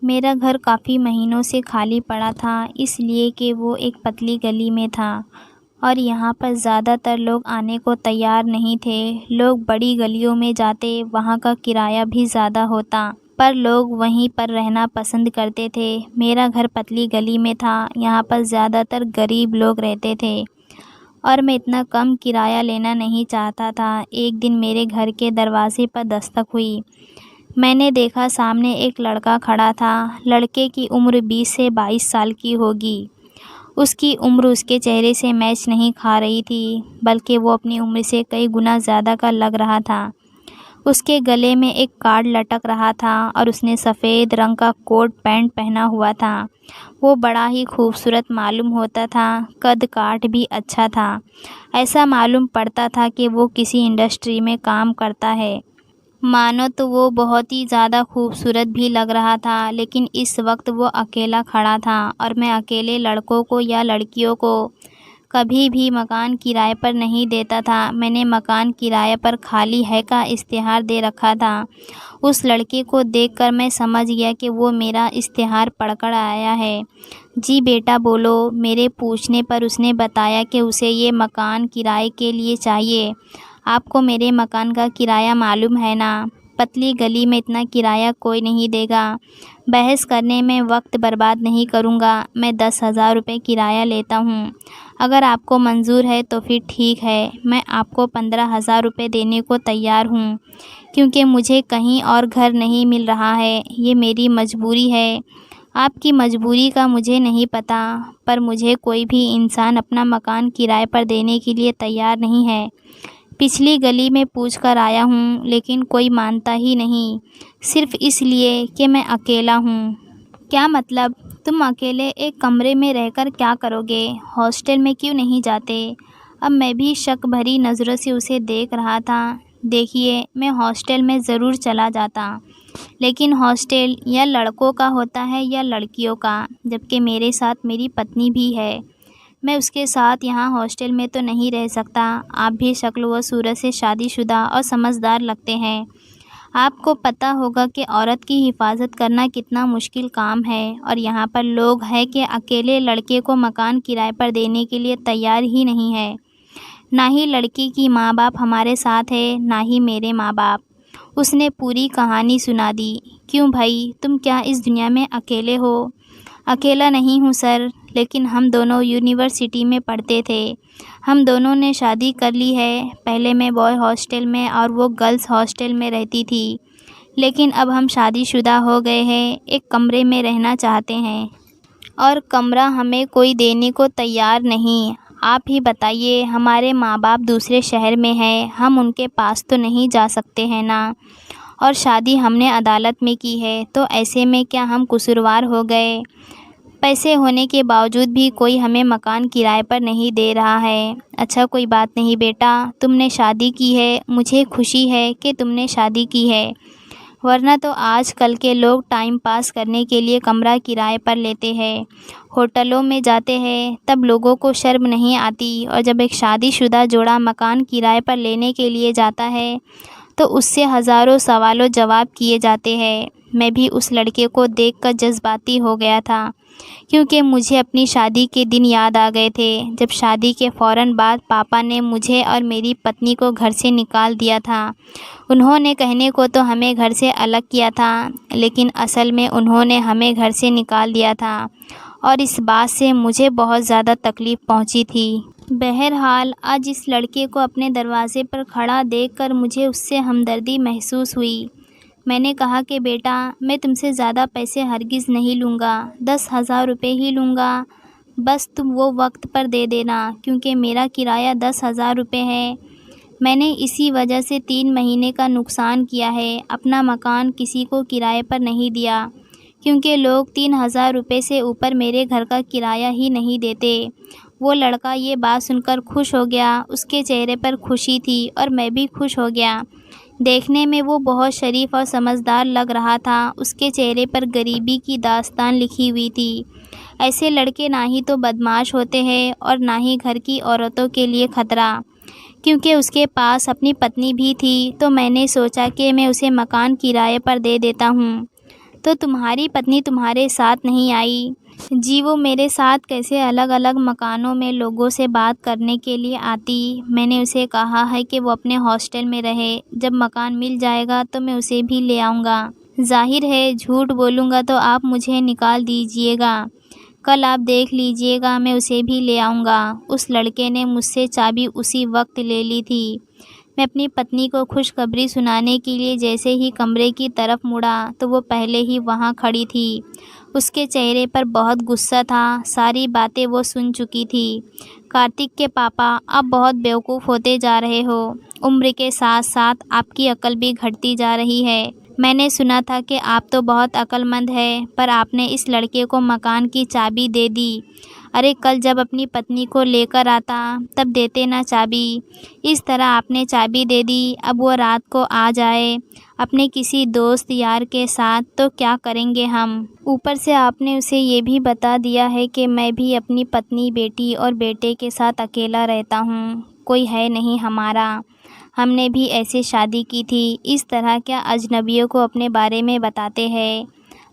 मेरा घर काफ़ी महीनों से खाली पड़ा था, इसलिए कि वो एक पतली गली में था और यहाँ पर ज़्यादातर लोग आने को तैयार नहीं थे। लोग बड़ी गलियों में जाते, वहाँ का किराया भी ज़्यादा होता, पर लोग वहीं पर रहना पसंद करते थे। मेरा घर पतली गली में था, यहाँ पर ज़्यादातर गरीब लोग रहते थे और मैं इतना कम किराया लेना नहीं चाहता था। एक दिन मेरे घर के दरवाज़े पर दस्तक हुई। मैंने देखा सामने एक लड़का खड़ा था। लड़के की उम्र 20 से 22 साल की होगी। उसकी उम्र उसके चेहरे से मैच नहीं खा रही थी, बल्कि वो अपनी उम्र से कई गुना ज़्यादा का लग रहा था। उसके गले में एक कार्ड लटक रहा था और उसने सफ़ेद रंग का कोट पैंट पहना हुआ था। वो बड़ा ही खूबसूरत मालूम होता था, कद काठ भी अच्छा था। ऐसा मालूम पड़ता था कि वो किसी इंडस्ट्री में काम करता है। मानो तो वो बहुत ही ज़्यादा खूबसूरत भी लग रहा था, लेकिन इस वक्त वो अकेला खड़ा था और मैं अकेले लड़कों को या लड़कियों को कभी भी मकान किराए पर नहीं देता था। मैंने मकान किराए पर खाली है का इश्तिहार दे रखा था। उस लड़के को देखकर मैं समझ गया कि वो मेरा इश्तिहार पढ़कर आया है। जी बेटा बोलो, मेरे पूछने पर उसने बताया कि उसे ये मकान किराए के लिए चाहिए। आपको मेरे मकान का किराया मालूम है ना? पतली गली में इतना किराया कोई नहीं देगा। बहस करने में वक्त बर्बाद नहीं करूँगा। मैं 10,000 रुपये किराया लेता हूँ। अगर आपको मंजूर है तो फिर ठीक है, मैं आपको 15,000 रुपये देने को तैयार हूँ, क्योंकि मुझे कहीं और घर नहीं मिल रहा है। ये मेरी मजबूरी है। आपकी मजबूरी का मुझे नहीं पता, पर मुझे कोई भी इंसान अपना मकान किराए पर देने के लिए तैयार नहीं है। पिछली गली में पूछ कर आया हूँ, लेकिन कोई मानता ही नहीं, सिर्फ़ इसलिए कि मैं अकेला हूँ। क्या मतलब? तुम अकेले एक कमरे में रहकर क्या करोगे? हॉस्टल में क्यों नहीं जाते? अब मैं भी शक भरी नज़रों से उसे देख रहा था। देखिए, मैं हॉस्टल में ज़रूर चला जाता, लेकिन हॉस्टल या लड़कों का होता है या लड़कियों का, जबकि मेरे साथ मेरी पत्नी भी है। मैं उसके साथ यहाँ हॉस्टल में तो नहीं रह सकता। आप भी शक्ल व सूरत से शादीशुदा और समझदार लगते हैं। आपको पता होगा कि औरत की हिफाजत करना कितना मुश्किल काम है, और यहाँ पर लोग हैं कि अकेले लड़के को मकान किराए पर देने के लिए तैयार ही नहीं है। ना ही लड़की की माँ बाप हमारे साथ है, ना ही मेरे माँ बाप। उसने पूरी कहानी सुना दी। क्यों भाई, तुम क्या इस दुनिया में अकेले हो? अकेला नहीं हूँ सर, लेकिन हम दोनों यूनिवर्सिटी में पढ़ते थे। हम दोनों ने शादी कर ली है। पहले मैं बॉय हॉस्टल में और वो गर्ल्स हॉस्टल में रहती थी, लेकिन अब हम शादीशुदा हो गए हैं। एक कमरे में रहना चाहते हैं और कमरा हमें कोई देने को तैयार नहीं। आप ही बताइए, हमारे माँ बाप दूसरे शहर में हैं, हम उनके पास तो नहीं जा सकते हैं ना। और शादी हमने अदालत में की है, तो ऐसे में क्या हम कसूरवार हो गए? पैसे होने के बावजूद भी कोई हमें मकान किराए पर नहीं दे रहा है। अच्छा कोई बात नहीं बेटा, तुमने शादी की है, मुझे खुशी है कि तुमने शादी की है, वरना तो आजकल के लोग टाइम पास करने के लिए कमरा किराए पर लेते हैं, होटलों में जाते हैं, तब लोगों को शर्म नहीं आती। और जब एक शादीशुदा जोड़ा मकान किराए पर लेने के लिए जाता है, तो उससे हज़ारों सवालों जवाब किए जाते हैं। मैं भी उस लड़के को देखकर जज्बाती हो गया था, क्योंकि मुझे अपनी शादी के दिन याद आ गए थे, जब शादी के फ़ौरन बाद पापा ने मुझे और मेरी पत्नी को घर से निकाल दिया था। उन्होंने कहने को तो हमें घर से अलग किया था, लेकिन असल में उन्होंने हमें घर से निकाल दिया था, और इस बात से मुझे बहुत ज़्यादा तकलीफ़ पहुंची थी। बहरहाल आज इस लड़के को अपने दरवाज़े पर खड़ा देखकर मुझे उससे हमदर्दी महसूस हुई। मैंने कहा कि बेटा, मैं तुमसे ज़्यादा पैसे हरगिज़ नहीं लूँगा, 10,000 रुपये ही लूँगा। बस तुम वो वक्त पर दे देना, क्योंकि मेरा किराया 10,000 रुपये है। मैंने इसी वजह से 3 महीने का नुकसान किया है। अपना मकान किसी को किराए पर नहीं दिया, क्योंकि लोग 3,000 रुपये से ऊपर मेरे घर का किराया ही नहीं देते। वो लड़का ये बात सुनकर खुश हो गया। उसके चेहरे पर खुशी थी और मैं भी खुश हो गया। देखने में वो बहुत शरीफ और समझदार लग रहा था। उसके चेहरे पर गरीबी की दास्तान लिखी हुई थी। ऐसे लड़के ना ही तो बदमाश होते हैं और ना ही घर की औरतों के लिए ख़तरा। क्योंकि उसके पास अपनी पत्नी भी थी, तो मैंने सोचा कि मैं उसे मकान किराए पर दे देता हूँ। तो तुम्हारी पत्नी तुम्हारे साथ नहीं आई? जी वो मेरे साथ कैसे अलग अलग मकानों में लोगों से बात करने के लिए आती। मैंने उसे कहा है कि वो अपने हॉस्टल में रहे, जब मकान मिल जाएगा तो मैं उसे भी ले आऊँगा। जाहिर है झूठ बोलूँगा तो आप मुझे निकाल दीजिएगा। कल आप देख लीजिएगा, मैं उसे भी ले आऊँगा। उस लड़के ने मुझसे चाबी उसी वक्त ले ली थी। मैं अपनी पत्नी को खुशखबरी सुनाने के लिए जैसे ही कमरे की तरफ मुड़ा तो वो पहले ही वहाँ खड़ी थी। उसके चेहरे पर बहुत गुस्सा था, सारी बातें वो सुन चुकी थी। कार्तिक के पापा, आप बहुत बेवकूफ़ होते जा रहे हो। उम्र के साथ साथ आपकी अकल भी घटती जा रही है। मैंने सुना था कि आप तो बहुत अक्लमंद है, पर आपने इस लड़के को मकान की चाबी दे दी। अरे कल जब अपनी पत्नी को लेकर आता तब देते ना चाबी। इस तरह आपने चाबी दे दी, अब वो रात को आ जाए अपने किसी दोस्त यार के साथ तो क्या करेंगे हम। ऊपर से आपने उसे ये भी बता दिया है कि मैं भी अपनी पत्नी, बेटी और बेटे के साथ अकेला रहता हूँ, कोई है नहीं हमारा। हमने भी ऐसे शादी की थी। इस तरह क्या अजनबियों को अपने बारे में बताते हैं।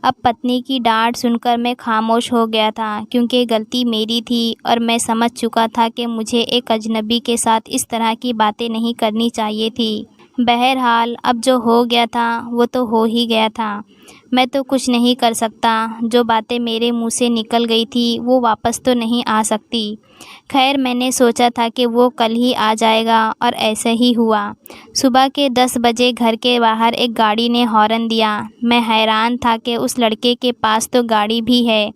अब पत्नी की डांट सुनकर मैं खामोश हो गया था, क्योंकि गलती मेरी थी और मैं समझ चुका था कि मुझे एक अजनबी के साथ इस तरह की बातें नहीं करनी चाहिए थी। बहरहाल अब जो हो गया था वो तो हो ही गया था। मैं तो कुछ नहीं कर सकता। जो बातें मेरे मुंह से निकल गई थी वो वापस तो नहीं आ सकती। खैर मैंने सोचा था कि वो कल ही आ जाएगा और ऐसा ही हुआ। सुबह के 10 बजे घर के बाहर एक गाड़ी ने हॉर्न दिया। मैं हैरान था कि उस लड़के के पास तो गाड़ी भी है,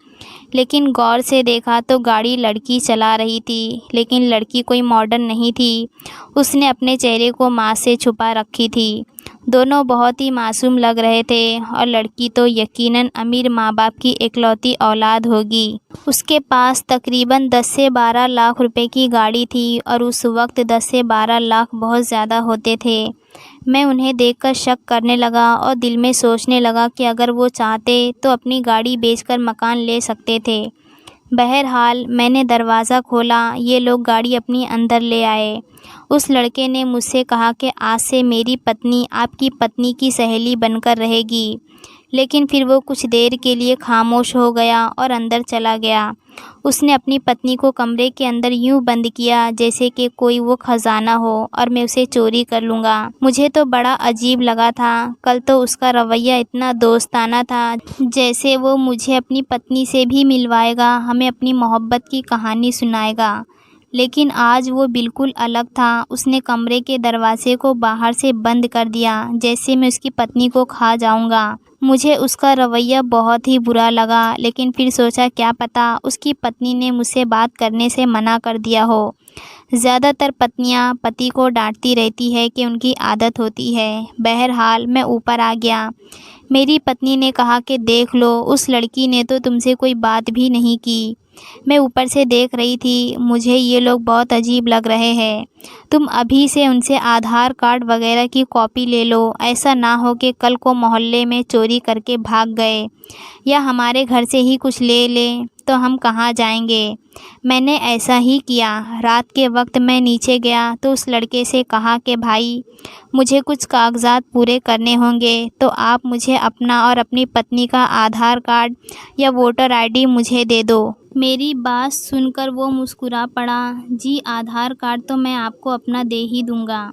लेकिन गौर से देखा तो गाड़ी लड़की चला रही थी, लेकिन लड़की कोई मॉडर्न नहीं थी। उसने अपने चेहरे को मास्क से छुपा रखी थी। दोनों बहुत ही मासूम लग रहे थे और लड़की तो यकीनन अमीर माँ बाप की इकलौती औलाद होगी। उसके पास तकरीबन 10 से 12 लाख रुपए की गाड़ी थी और उस वक्त 10 से 12 लाख बहुत ज़्यादा होते थे। मैं उन्हें देखकर शक करने लगा और दिल में सोचने लगा कि अगर वो चाहते तो अपनी गाड़ी बेचकर मकान ले सकते थे। बहरहाल मैंने दरवाज़ा खोला, ये लोग गाड़ी अपनी अंदर ले आए। उस लड़के ने मुझसे कहा कि आज से मेरी पत्नी आपकी पत्नी की सहेली बनकर रहेगी, लेकिन फिर वो कुछ देर के लिए खामोश हो गया और अंदर चला गया। उसने अपनी पत्नी को कमरे के अंदर यूं बंद किया जैसे कि कोई वो खजाना हो और मैं उसे चोरी कर लूँगा। मुझे तो बड़ा अजीब लगा था। कल तो उसका रवैया इतना दोस्ताना था, जैसे वो मुझे अपनी पत्नी से भी मिलवाएगा, हमें अपनी मोहब्बत की कहानी सुनाएगा। लेकिन आज वो बिल्कुल अलग था। उसने कमरे के दरवाजे को बाहर से बंद कर दिया, जैसे मैं उसकी पत्नी को खा जाऊंगा। मुझे उसका रवैया बहुत ही बुरा लगा, लेकिन फिर सोचा क्या पता उसकी पत्नी ने मुझसे बात करने से मना कर दिया हो। ज़्यादातर पत्नियां पति को डांटती रहती है कि उनकी आदत होती है। बहरहाल मैं ऊपर आ गया। मेरी पत्नी ने कहा कि देख लो, उस लड़की ने तो तुमसे कोई बात भी नहीं की। मैं ऊपर से देख रही थी। मुझे ये लोग बहुत अजीब लग रहे हैं। तुम अभी से उनसे आधार कार्ड वगैरह की कॉपी ले लो। ऐसा ना हो कि कल को मोहल्ले में चोरी करके भाग गए या हमारे घर से ही कुछ ले लें तो हम कहाँ जाएंगे। मैंने ऐसा ही किया। रात के वक्त मैं नीचे गया तो उस लड़के से कहा कि भाई, मुझे कुछ कागजात पूरे करने होंगे, तो आप मुझे अपना और अपनी पत्नी का आधार कार्ड या वोटर आईडी मुझे दे दो। मेरी बात सुनकर वो मुस्कुरा पड़ा। जी आधार कार्ड तो मैं आपको अपना दे ही दूँगा,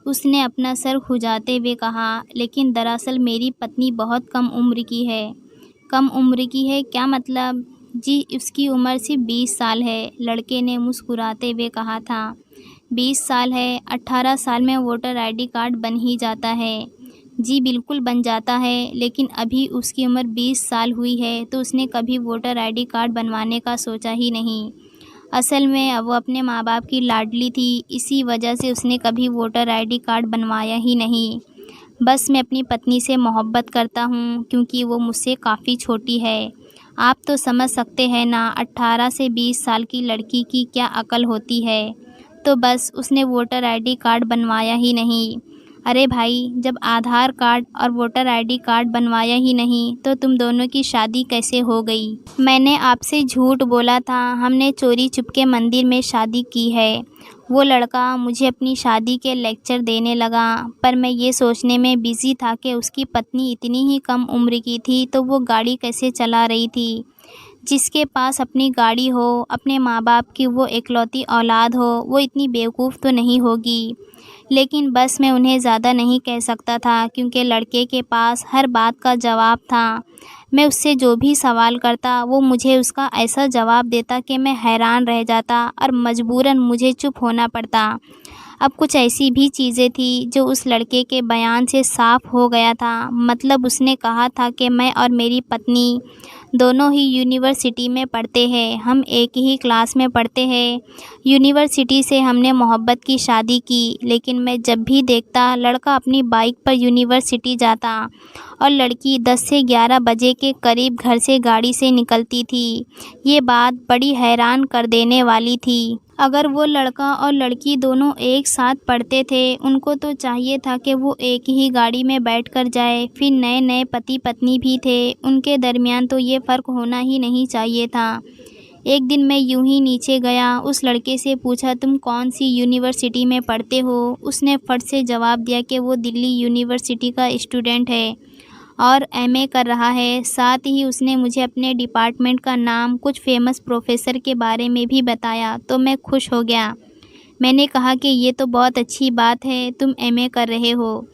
उसने अपना सर खुजाते हुए कहा। लेकिन दरअसल मेरी पत्नी बहुत कम उम्र की है। कम उम्र की है क्या मतलब? जी उसकी उम्र सिर्फ 20 साल है, लड़के ने मुस्कुराते हुए कहा था। 20 साल है? 18 साल में वोटर आईडी कार्ड बन ही जाता है। जी बिल्कुल बन जाता है, लेकिन अभी उसकी उम्र 20 साल हुई है तो उसने कभी वोटर आईडी कार्ड बनवाने का सोचा ही नहीं। असल में वो अपने माँ बाप की लाडली थी, इसी वजह से उसने कभी वोटर आईडी कार्ड बनवाया ही नहीं। बस मैं अपनी पत्नी से मोहब्बत करता हूँ, क्योंकि वो मुझसे काफ़ी छोटी है। आप तो समझ सकते हैं ना, 18 से 20 साल की लड़की की क्या अकल होती है। तो बस उसने वोटर आईडी कार्ड बनवाया ही नहीं। अरे भाई, जब आधार कार्ड और वोटर आईडी कार्ड बनवाया ही नहीं तो तुम दोनों की शादी कैसे हो गई? मैंने आपसे झूठ बोला था। हमने चोरी चुपके मंदिर में शादी की है। वो लड़का मुझे अपनी शादी के लेक्चर देने लगा, पर मैं ये सोचने में बिज़ी था कि उसकी पत्नी इतनी ही कम उम्र की थी तो वो गाड़ी कैसे चला रही थी। जिसके पास अपनी गाड़ी हो, अपने माँ बाप की वो इकलौती औलाद हो, वो इतनी बेवकूफ़ तो नहीं होगी। लेकिन बस मैं उन्हें ज़्यादा नहीं कह सकता था क्योंकि लड़के के पास हर बात का जवाब था। मैं उससे जो भी सवाल करता वो मुझे उसका ऐसा जवाब देता कि मैं हैरान रह जाता और मजबूरन मुझे चुप होना पड़ता। अब कुछ ऐसी भी चीज़ें थी जो उस लड़के के बयान से साफ हो गया था। मतलब उसने कहा था कि मैं और मेरी पत्नी दोनों ही यूनिवर्सिटी में पढ़ते हैं, हम एक ही क्लास में पढ़ते हैं। यूनिवर्सिटी से हमने मोहब्बत की शादी की, लेकिन मैं जब भी देखता लड़का अपनी बाइक पर यूनिवर्सिटी जाता और लड़की 10 से 11 बजे के करीब घर से गाड़ी से निकलती थी। ये बात बड़ी हैरान कर देने वाली थी। अगर वो लड़का और लड़की दोनों एक साथ पढ़ते थे, उनको तो चाहिए था कि वो एक ही गाड़ी में बैठकर जाए। फिर नए नए पति पत्नी भी थे, उनके दरमियान तो ये फ़र्क होना ही नहीं चाहिए था। एक दिन मैं यूं ही नीचे गया, उस लड़के से पूछा तुम कौन सी यूनिवर्सिटी में पढ़ते हो। उसने फट से जवाब दिया कि वो दिल्ली यूनिवर्सिटी का स्टूडेंट है और एमए कर रहा है। साथ ही उसने मुझे अपने डिपार्टमेंट का नाम, कुछ फेमस प्रोफेसर के बारे में भी बताया तो मैं खुश हो गया। मैंने कहा कि ये तो बहुत अच्छी बात है, तुम एमए कर रहे हो।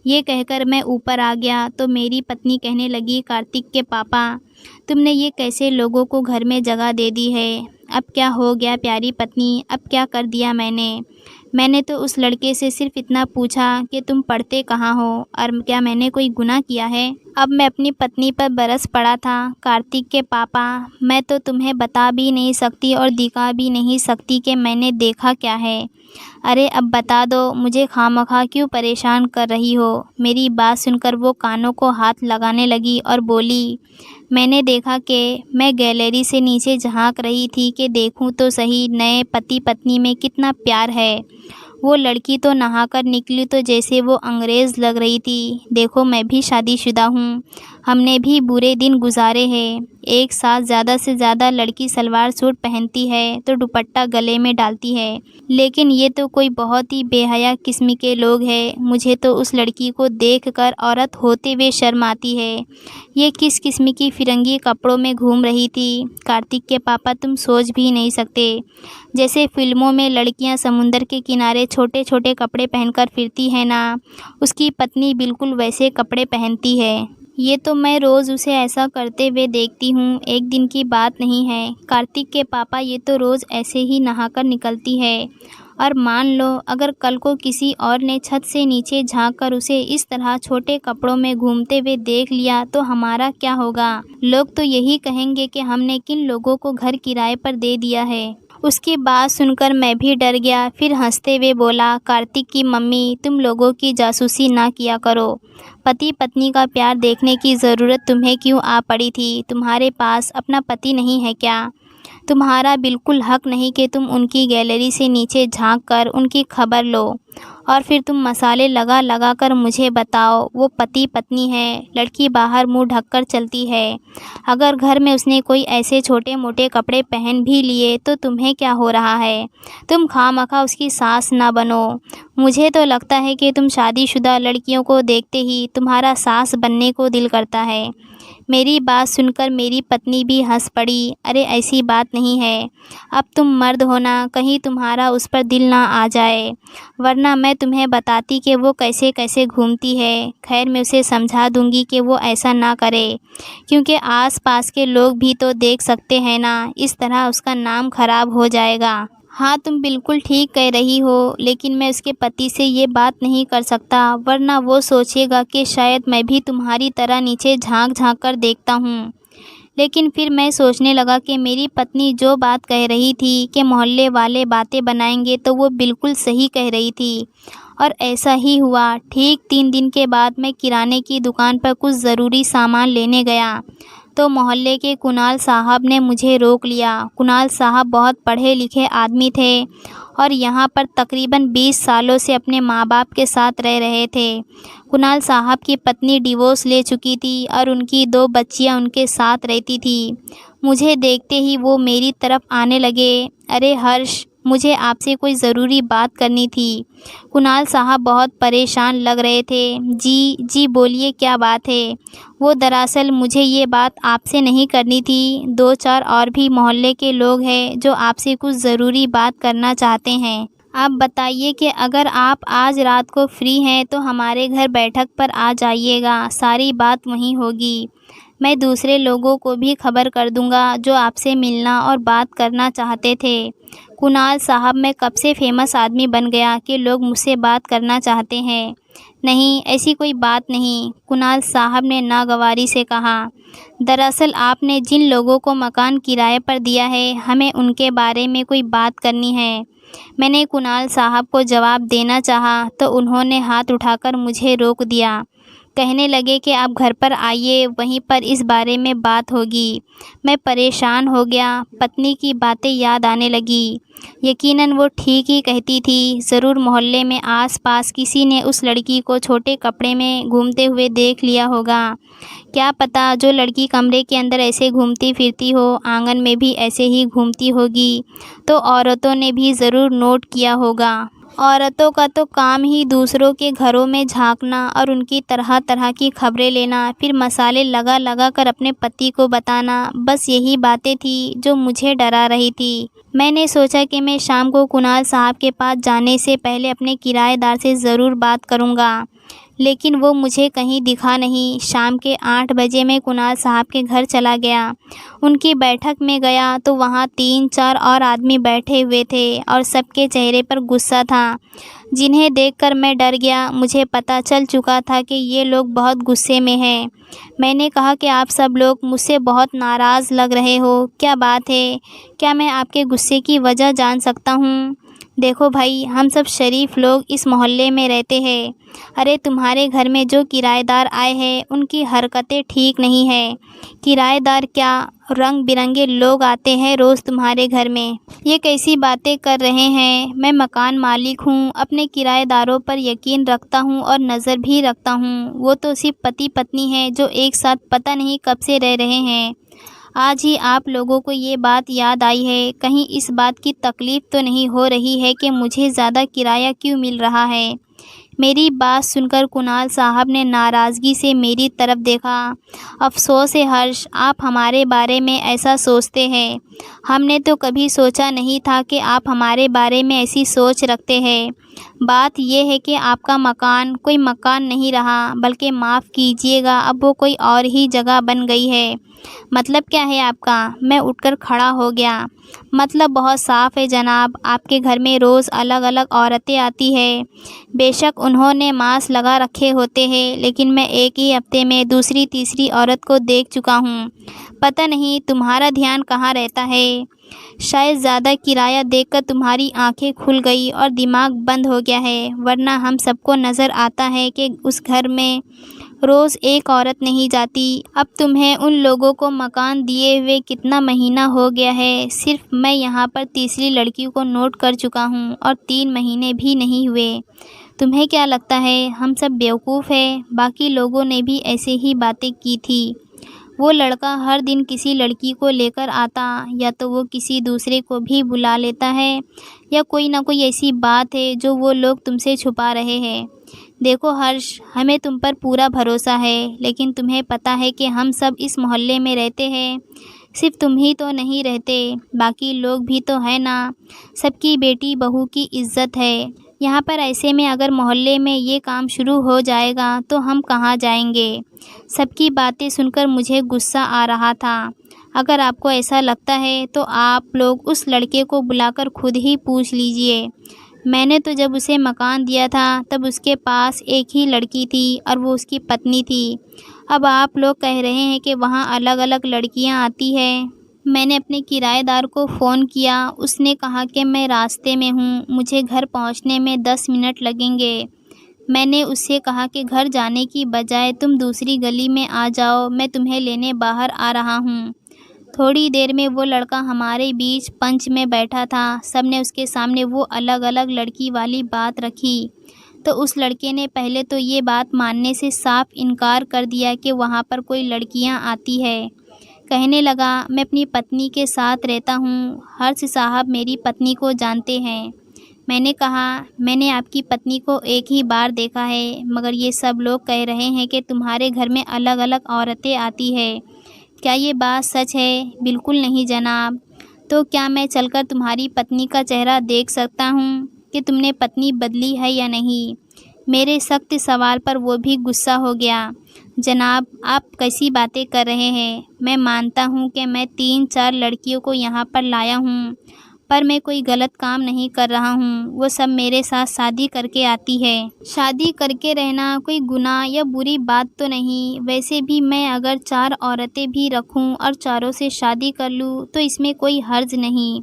ये कहकर मैं ऊपर आ गया तो मेरी पत्नी कहने लगी, कार्तिक के पापा, तुमने ये कैसे लोगों को घर में जगह दे दी है। अब क्या हो गया प्यारी पत्नी, अब क्या कर दिया मैंने तो उस लड़के से सिर्फ इतना पूछा कि तुम पढ़ते कहाँ हो और क्या मैंने कोई गुनाह किया है। अब मैं अपनी पत्नी पर बरस पड़ा था। कार्तिक के पापा, मैं तो तुम्हें बता भी नहीं सकती और दिखा भी नहीं सकती कि मैंने देखा क्या है। अरे अब बता दो, मुझे खामखा क्यों परेशान कर रही हो। मेरी बात सुनकर वो कानों को हाथ लगाने लगी और बोली, मैंने देखा कि मैं गैलरी से नीचे झांक रही थी कि देखूं तो सही नए पति पत्नी में कितना प्यार है। वो लड़की तो नहाकर निकली तो जैसे वो अंग्रेज़ लग रही थी। देखो मैं भी शादीशुदा हूँ, हमने भी बुरे दिन गुजारे हैं। एक साथ ज़्यादा से ज़्यादा लड़की सलवार सूट पहनती है तो दुपट्टा गले में डालती है, लेकिन ये तो कोई बहुत ही बेहया किस्म के लोग हैं। मुझे तो उस लड़की को देखकर औरत होते हुए शर्म आती है। ये किस किस्म की फिरंगी कपड़ों में घूम रही थी। कार्तिक के पापा, तुम सोच भी नहीं सकते, जैसे फिल्मों में लड़कियां समुंदर के किनारे छोटे छोटे कपड़े पहनकर फिरती है ना, उसकी पत्नी बिल्कुल वैसे कपड़े पहनती है। ये तो मैं रोज़ उसे ऐसा करते हुए देखती हूँ, एक दिन की बात नहीं है। कार्तिक के पापा, ये तो रोज़ ऐसे ही नहाकर निकलती है। और मान लो अगर कल को किसी और ने छत से नीचे झांककर उसे इस तरह छोटे कपड़ों में घूमते हुए देख लिया तो हमारा क्या होगा। लोग तो यही कहेंगे कि हमने किन लोगों को घर किराए पर दे दिया है। उसकी बात सुनकर मैं भी डर गया। फिर हंसते हुए बोला, कार्तिक की मम्मी, तुम लोगों की जासूसी ना किया करो। पति पत्नी का प्यार देखने की ज़रूरत तुम्हें क्यों आ पड़ी थी। तुम्हारे पास अपना पति नहीं है क्या। तुम्हारा बिल्कुल हक नहीं कि तुम उनकी गैलरी से नीचे झांक कर उनकी खबर लो और फिर तुम मसाले लगा लगा कर मुझे बताओ वो पति पत्नी है। लड़की बाहर मुंह ढककर चलती है, अगर घर में उसने कोई ऐसे छोटे मोटे कपड़े पहन भी लिए तो तुम्हें क्या हो रहा है। तुम खामखा उसकी सास ना बनो। मुझे तो लगता है कि तुम शादीशुदा लड़कियों को देखते ही तुम्हारा सास बनने को दिल करता है। मेरी बात सुनकर मेरी पत्नी भी हंस पड़ी। अरे ऐसी बात नहीं है, अब तुम मर्द होना, कहीं तुम्हारा उस पर दिल ना आ जाए, वरना मैं तुम्हें बताती कि वो कैसे कैसे घूमती है। खैर मैं उसे समझा दूंगी कि वो ऐसा ना करे, क्योंकि आस पास के लोग भी तो देख सकते हैं ना, इस तरह उसका नाम खराब हो जाएगा। हाँ तुम बिल्कुल ठीक कह रही हो, लेकिन मैं उसके पति से ये बात नहीं कर सकता, वरना वो सोचेगा कि शायद मैं भी तुम्हारी तरह नीचे झांक झांक कर देखता हूँ। लेकिन फिर मैं सोचने लगा कि मेरी पत्नी जो बात कह रही थी कि मोहल्ले वाले बातें बनाएंगे, तो वो बिल्कुल सही कह रही थी और ऐसा ही हुआ। ठीक 3 दिन के बाद मैं किराने की दुकान पर कुछ ज़रूरी सामान लेने गया तो मोहल्ले के कुणाल साहब ने मुझे रोक लिया। कुणाल साहब बहुत पढ़े लिखे आदमी थे और यहाँ पर तकरीबन 20 सालों से अपने माँ बाप के साथ रह रहे थे। कुणाल साहब की पत्नी डिवोर्स ले चुकी थी और उनकी 2 बच्चियाँ उनके साथ रहती थी। मुझे देखते ही वो मेरी तरफ आने लगे। अरे हर्ष, मुझे आपसे कोई ज़रूरी बात करनी थी। कुणाल साहब बहुत परेशान लग रहे थे। जी, जी बोलिए क्या बात है? वो दरअसल मुझे ये बात आपसे नहीं करनी थी। 2-4 और भी मोहल्ले के लोग हैं जो आपसे कुछ ज़रूरी बात करना चाहते हैं। आप बताइए कि अगर आप आज रात को फ्री हैं तो हमारे घर बैठक पर आ जाइएगा, सारी बात वहीं होगी। मैं दूसरे लोगों को भी खबर कर दूंगा जो आपसे मिलना और बात करना चाहते थे। कुणाल साहब, मैं कब से फेमस आदमी बन गया कि लोग मुझसे बात करना चाहते हैं। नहीं, ऐसी कोई बात नहीं, कुणाल साहब ने नागवारी से कहा। दरअसल आपने जिन लोगों को मकान किराए पर दिया है, हमें उनके बारे में कोई बात करनी है। मैंने कुणाल साहब को जवाब देना चाहा तो उन्होंने हाथ उठाकर मुझे रोक दिया। कहने लगे कि आप घर पर आइए, वहीं पर इस बारे में बात होगी। मैं परेशान हो गया, पत्नी की बातें याद आने लगी। यकीनन वो ठीक ही कहती थी। ज़रूर मोहल्ले में आस-पास किसी ने उस लड़की को छोटे कपड़े में घूमते हुए देख लिया होगा। क्या पता जो लड़की कमरे के अंदर ऐसे घूमती फिरती हो, आंगन में भी ऐसे ही घूमती होगी, तो औरतों ने भी ज़रूर नोट किया होगा। औरतों का तो काम ही दूसरों के घरों में झांकना और उनकी तरह तरह की खबरें लेना, फिर मसाले लगा लगा कर अपने पति को बताना। बस यही बातें थी जो मुझे डरा रही थी। मैंने सोचा कि मैं शाम को कुणाल साहब के पास जाने से पहले अपने किराएदार से ज़रूर बात करूँगा, लेकिन वो मुझे कहीं दिखा नहीं। शाम के 8 बजे मैं कुणाल साहब के घर चला गया। उनकी बैठक में गया तो वहाँ 3-4 और आदमी बैठे हुए थे और सबके चेहरे पर गुस्सा था, जिन्हें देखकर मैं डर गया। मुझे पता चल चुका था कि ये लोग बहुत गुस्से में हैं। मैंने कहा कि आप सब लोग मुझसे बहुत नाराज़ लग रहे हो, क्या बात है? क्या मैं आपके गुस्से की वजह जान सकता हूँ? देखो भाई, हम सब शरीफ लोग इस मोहल्ले में रहते हैं। अरे तुम्हारे घर में जो किराएदार आए हैं उनकी हरकतें ठीक नहीं है। किराएदार क्या, रंग बिरंगे लोग आते हैं रोज़ तुम्हारे घर में। ये कैसी बातें कर रहे हैं? मैं मकान मालिक हूँ, अपने किराएदारों पर यकीन रखता हूँ और नज़र भी रखता हूँ। वो तो सिर्फ पति पत्नी हैं जो एक साथ पता नहीं कब से रह रहे हैं। आज ही आप लोगों को ये बात याद आई है। कहीं इस बात की तकलीफ़ तो नहीं हो रही है कि मुझे ज़्यादा किराया क्यों मिल रहा है? मेरी बात सुनकर कुणाल साहब ने नाराज़गी से मेरी तरफ देखा। अफ़सोस है हर्ष, आप हमारे बारे में ऐसा सोचते हैं। हमने तो कभी सोचा नहीं था कि आप हमारे बारे में ऐसी सोच रखते हैं। बात यह है कि आपका मकान कोई मकान नहीं रहा, बल्कि माफ़ कीजिएगा, अब वो कोई और ही जगह बन गई है। मतलब क्या है आपका? मैं उठकर खड़ा हो गया। मतलब बहुत साफ़ है जनाब, आपके घर में रोज़ अलग अलग औरतें आती हैं। बेशक उन्होंने मास्क लगा रखे होते हैं, लेकिन मैं एक ही हफ्ते में दूसरी तीसरी औरत को देख चुका हूँ। पता नहीं तुम्हारा ध्यान कहाँ रहता है। शायद ज़्यादा किराया देखकर तुम्हारी आंखें खुल गई और दिमाग बंद हो गया है, वरना हम सबको नज़र आता है कि उस घर में रोज़ एक औरत नहीं जाती। अब तुम्हें उन लोगों को मकान दिए हुए कितना महीना हो गया है? सिर्फ मैं यहाँ पर तीसरी लड़की को नोट कर चुका हूँ और 3 महीने भी नहीं हुए। तुम्हें क्या लगता है हम सब बेवकूफ़ हैं? बाकी लोगों ने भी ऐसे ही बातें की थी। वो लड़का हर दिन किसी लड़की को लेकर आता, या तो वो किसी दूसरे को भी बुला लेता है, या कोई ना कोई ऐसी बात है जो वो लोग तुमसे छुपा रहे हैं। देखो हर्ष, हमें तुम पर पूरा भरोसा है, लेकिन तुम्हें पता है कि हम सब इस मोहल्ले में रहते हैं। सिर्फ तुम ही तो नहीं रहते, बाकी लोग भी तो हैं ना। सबकी बेटी बहू की इज्जत है यहाँ पर। ऐसे में अगर मोहल्ले में ये काम शुरू हो जाएगा तो हम कहाँ जाएंगे? सबकी बातें सुनकर मुझे गुस्सा आ रहा था। अगर आपको ऐसा लगता है तो आप लोग उस लड़के को बुलाकर खुद ही पूछ लीजिए। मैंने तो जब उसे मकान दिया था तब उसके पास एक ही लड़की थी और वो उसकी पत्नी थी। अब आप लोग कह रहे हैं कि वहाँ अलग अलग लड़कियाँ आती हैं। मैंने अपने किराएदार को फ़ोन किया, उसने कहा कि मैं रास्ते में हूँ, मुझे घर पहुँचने में 10 मिनट लगेंगे। मैंने उससे कहा कि घर जाने की बजाय तुम दूसरी गली में आ जाओ, मैं तुम्हें लेने बाहर आ रहा हूँ। थोड़ी देर में वो लड़का हमारे बीच पंच में बैठा था। सबने उसके सामने वो अलग अलग लड़की वाली बात रखी, तो उस लड़के ने पहले तो ये बात मानने से साफ इनकार कर दिया कि वहाँ पर कोई लड़कियाँ आती है। कहने लगा, मैं अपनी पत्नी के साथ रहता हूँ। हर्ष साहब मेरी पत्नी को जानते हैं। मैंने कहा, मैंने आपकी पत्नी को एक ही बार देखा है, मगर ये सब लोग कह रहे हैं कि तुम्हारे घर में अलग अलग औरतें आती है। क्या ये बात सच है? बिल्कुल नहीं जनाब। तो क्या मैं चलकर तुम्हारी पत्नी का चेहरा देख सकता हूँ कि तुमने पत्नी बदली है या नहीं? मेरे सख्त सवाल पर वो भी गुस्सा हो गया। जनाब, आप कैसी बातें कर रहे हैं? मैं मानता हूँ कि मैं 3-4 लड़कियों को यहाँ पर लाया हूँ, पर मैं कोई गलत काम नहीं कर रहा हूँ। वो सब मेरे साथ शादी करके आती है। शादी करके रहना कोई गुनाह या बुरी बात तो नहीं। वैसे भी मैं अगर 4 औरतें भी रखूँ और चारों से शादी कर लूँ तो इसमें कोई हर्ज नहीं।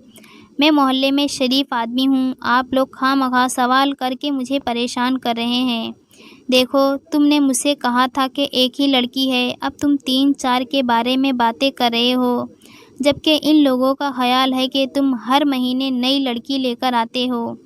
मैं मोहल्ले में शरीफ आदमी हूँ। आप लोग खामखा सवाल करके मुझे परेशान कर रहे हैं। देखो, तुमने मुझसे कहा था कि एक ही लड़की है, अब तुम 3-4 के बारे में बातें कर रहे हो, जबकि इन लोगों का ख्याल है कि तुम हर महीने नई लड़की लेकर आते हो।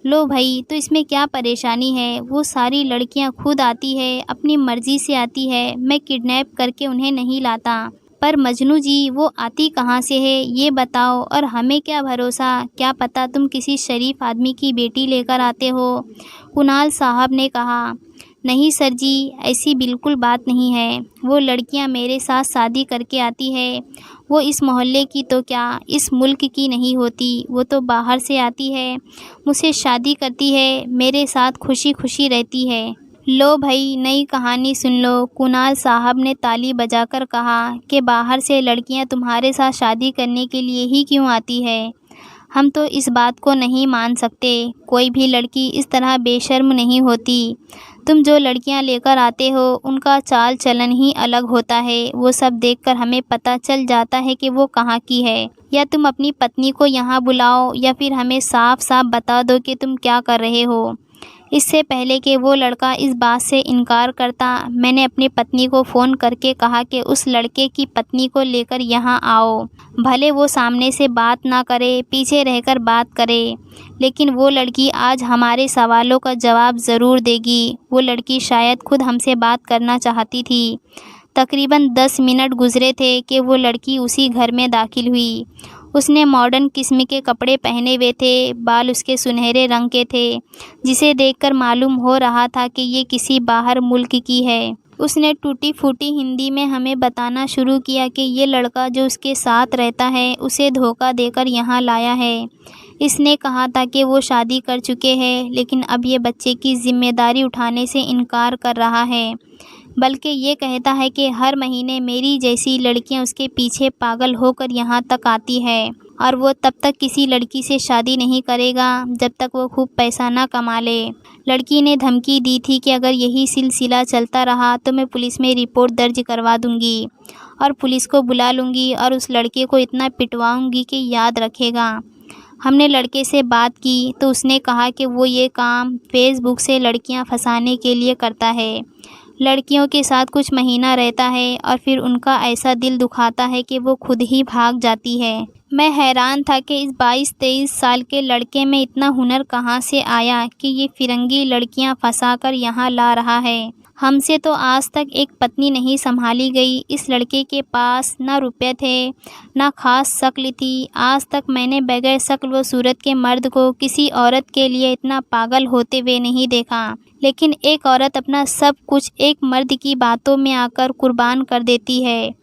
लो भाई, तो इसमें क्या परेशानी है? वो सारी लड़कियां खुद आती है, अपनी मर्ज़ी से आती है। मैं किडनैप करके उन्हें नहीं लाता। पर मजनू जी, वो आती कहाँ से है ये बताओ, और हमें क्या भरोसा, क्या पता तुम किसी शरीफ आदमी की बेटी लेकर आते हो। कुणाल साहब ने कहा। नहीं सर जी, ऐसी बिल्कुल बात नहीं है। वो लड़कियां मेरे साथ शादी करके आती है। वो इस मोहल्ले की तो क्या, इस मुल्क की नहीं होती। वो तो बाहर से आती है, मुझसे शादी करती है, मेरे साथ खुशी खुशी रहती है। लो भाई, नई कहानी सुन लो। कुणाल साहब ने ताली बजाकर कहा कि बाहर से लड़कियां तुम्हारे साथ शादी करने के लिए ही क्यों आती है? हम तो इस बात को नहीं मान सकते। कोई भी लड़की इस तरह बेशर्म नहीं होती। तुम जो लड़कियां लेकर आते हो उनका चाल चलन ही अलग होता है। वो सब देखकर हमें पता चल जाता है कि वो कहाँ की है। या तुम अपनी पत्नी को यहाँ बुलाओ या फिर हमें साफ साफ बता दो कि तुम क्या कर रहे हो। इससे पहले कि वो लड़का इस बात से इनकार करता, मैंने अपनी पत्नी को फ़ोन करके कहा कि उस लड़के की पत्नी को लेकर यहाँ आओ। भले वो सामने से बात ना करे, पीछे रहकर बात करे, लेकिन वो लड़की आज हमारे सवालों का जवाब ज़रूर देगी। वो लड़की शायद खुद हमसे बात करना चाहती थी। तकरीबन 10 मिनट गुजरे थे कि वो लड़की उसी घर में दाखिल हुई। उसने मॉडर्न किस्म के कपड़े पहने हुए थे, बाल उसके सुनहरे रंग के थे, जिसे देखकर मालूम हो रहा था कि ये किसी बाहर मुल्क की है। उसने टूटी फूटी हिंदी में हमें बताना शुरू किया कि ये लड़का जो उसके साथ रहता है उसे धोखा देकर यहाँ लाया है। इसने कहा था कि वो शादी कर चुके हैं, लेकिन अब ये बच्चे की जिम्मेदारी उठाने से इनकार कर रहा है। बल्कि ये कहता है कि हर महीने मेरी जैसी लड़कियां उसके पीछे पागल होकर यहाँ तक आती है, और वो तब तक किसी लड़की से शादी नहीं करेगा जब तक वो खूब पैसा ना कमा ले। लड़की ने धमकी दी थी कि अगर यही सिलसिला चलता रहा तो मैं पुलिस में रिपोर्ट दर्ज करवा दूंगी और पुलिस को बुला लूँगी और उस लड़के को इतना पिटवाऊँगी कि याद रखेगा। हमने लड़के से बात की तो उसने कहा कि वो ये काम फेसबुक से लड़कियां फंसाने के लिए करता है। लड़कियों के साथ कुछ महीना रहता है और फिर उनका ऐसा दिल दुखाता है कि वो खुद ही भाग जाती है। मैं हैरान था कि इस 22-23 साल के लड़के में इतना हुनर कहाँ से आया कि ये फिरंगी लड़कियां फंसाकर यहाँ ला रहा है। हमसे तो आज तक एक पत्नी नहीं संभाली गई। इस लड़के के पास ना रुपये थे, ना खास शक्ल थी। आज तक मैंने बगैर शक्ल व सूरत के मर्द को किसी औरत के लिए इतना पागल होते हुए नहीं देखा। लेकिन एक औरत अपना सब कुछ एक मर्द की बातों में आकर कुर्बान कर देती है।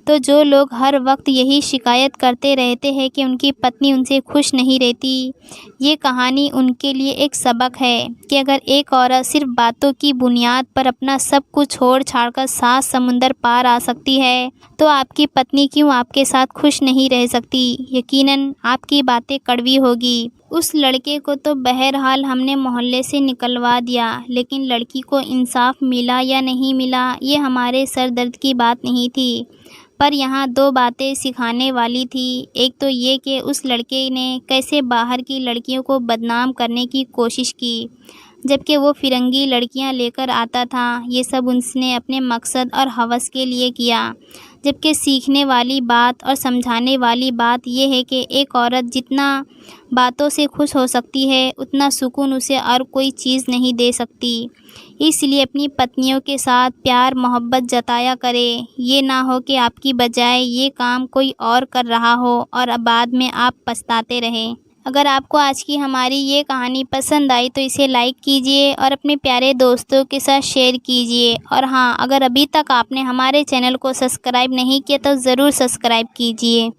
तो जो लोग हर वक्त यही शिकायत करते रहते हैं कि उनकी पत्नी उनसे खुश नहीं रहती, ये कहानी उनके लिए एक सबक है कि अगर एक औरत सिर्फ बातों की बुनियाद पर अपना सब कुछ छोड़ छाड़कर 7 समुंदर पार आ सकती है, तो आपकी पत्नी क्यों आपके साथ खुश नहीं रह सकती। यकीनन आपकी बातें कड़वी होगी। उस लड़के को तो बहरहाल हमने मोहल्ले से निकलवा दिया, लेकिन लड़की को इंसाफ मिला या नहीं मिला ये हमारे सर दर्द की बात नहीं थी। पर यहाँ 2 बातें सिखाने वाली थी। एक तो ये कि उस लड़के ने कैसे बाहर की लड़कियों को बदनाम करने की कोशिश की, जबकि वो फिरंगी लड़कियाँ लेकर आता था। ये सब उसने अपने मकसद और हवस के लिए किया, जबकि सीखने वाली बात और समझाने वाली बात यह है कि एक औरत जितना बातों से खुश हो सकती है उतना सुकून उसे और कोई चीज़ नहीं दे सकती। इसलिए अपनी पत्नियों के साथ प्यार मोहब्बत जताया करें। ये ना हो कि आपकी बजाय ये काम कोई और कर रहा हो और अब बाद में आप पछताते रहें। अगर आपको आज की हमारी ये कहानी पसंद आई तो इसे लाइक कीजिए और अपने प्यारे दोस्तों के साथ शेयर कीजिए। और हाँ, अगर अभी तक आपने हमारे चैनल को सब्सक्राइब नहीं किया तो ज़रूर सब्सक्राइब कीजिए।